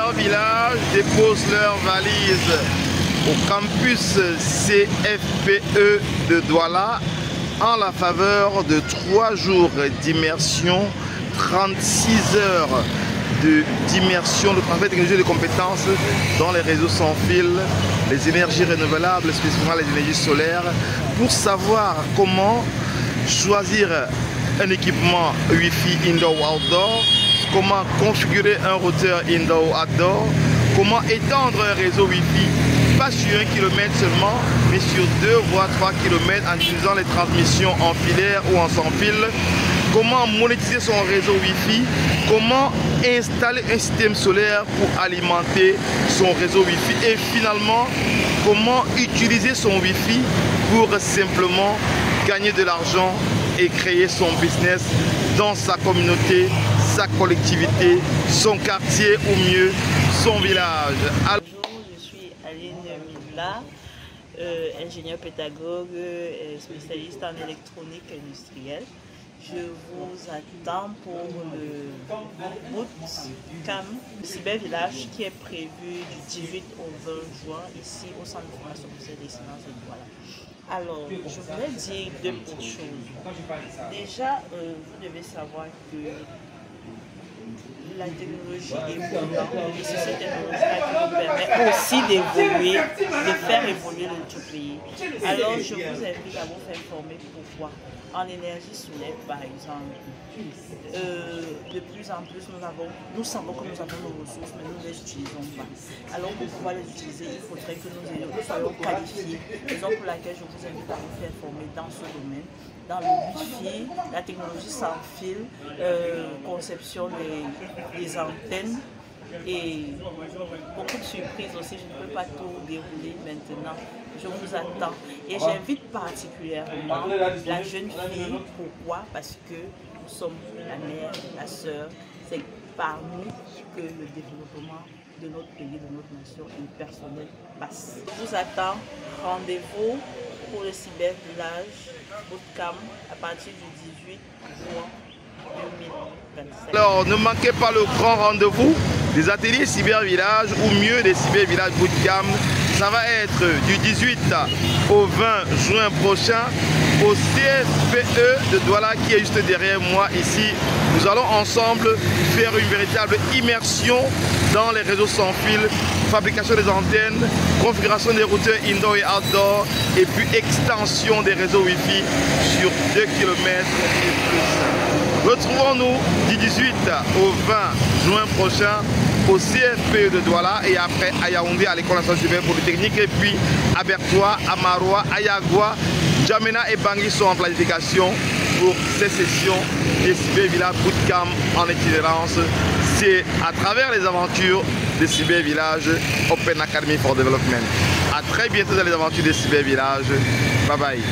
Cybervillage déposent leurs valises au campus CFPE de Douala en la faveur de 3 jours d'immersion, 36 heures d'immersion, de transfert de technologie et de compétences dans les réseaux sans fil, les énergies renouvelables, spécifiquement les énergies solaires, pour savoir comment choisir un équipement Wi-Fi indoor-outdoor, comment configurer un routeur indoor-outdoor, comment étendre un réseau Wi-Fi, pas sur 1 km seulement, mais sur 2 voire 3 km en utilisant les transmissions en filaire ou en sans fil, comment monétiser son réseau Wi-Fi, comment installer un système solaire pour alimenter son réseau Wi-Fi et finalement, comment utiliser son Wi-Fi pour simplement gagner de l'argent et créer son business dans sa communauté, sa collectivité, son quartier ou mieux, son village. Bonjour, je suis Aline Midla, ingénieure pédagogue, spécialiste en électronique industrielle. Je vous attends pour le bootcamp Cybervillage qui est prévu du 18 au 20 juin ici au centre de formation professionnelle d'excellence de Douala. Alors, je voudrais dire 2 petites choses. Déjà, vous devez savoir que la technologie évolue et c'est cette technologie qui nous permet aussi d'évoluer, de faire évoluer notre pays. Alors, je vous invite à vous faire former. Pourquoi? En énergie solaire, par exemple, de plus en plus, nous savons que nous avons nos ressources, mais nous ne les utilisons pas. Alors, pour pouvoir les utiliser, il faudrait que nous soyons qualifiés. Raison pour laquelle je vous invite à vous faire former dans ce domaine, dans le Wi-Fi, la technologie sans fil, conception des antennes et beaucoup de surprises aussi. Je ne peux pas tout dérouler maintenant. Je vous attends et j'invite particulièrement la jeune fille. Pourquoi? Parce que nous sommes la mère, la sœur. C'est par nous que le développement de notre pays, de notre nation et personnel passe. Je vous attends. Rendez-vous pour le Cybervillage Bootcamp à partir du 18 juin 2027. Alors, ne manquez pas le grand rendez-vous des ateliers Cybervillage ou mieux des Cybervillage Bootcamp. Ça va être du 18 au 20 juin prochain au CFPE de Douala qui est juste derrière moi ici. Nous allons ensemble faire une véritable immersion dans les réseaux sans fil, fabrication des antennes, configuration des routeurs indoor et outdoor et puis extension des réseaux Wi-Fi sur 2 km et plus. Retrouvons-nous du 18 au 20 juin prochain au CFPE de Douala et après à Yaoundé à l'école nationale supérieure polytechnique et puis à Bertois, à Maroua, à Yagua, Djamena et Bangui sont en planification pour ces sessions des Cybervillage Bootcamp en itinérance. C'est à travers les aventures des Cybervillage Open Academy for Development. A très bientôt dans les aventures des Cybervillage. Bye bye.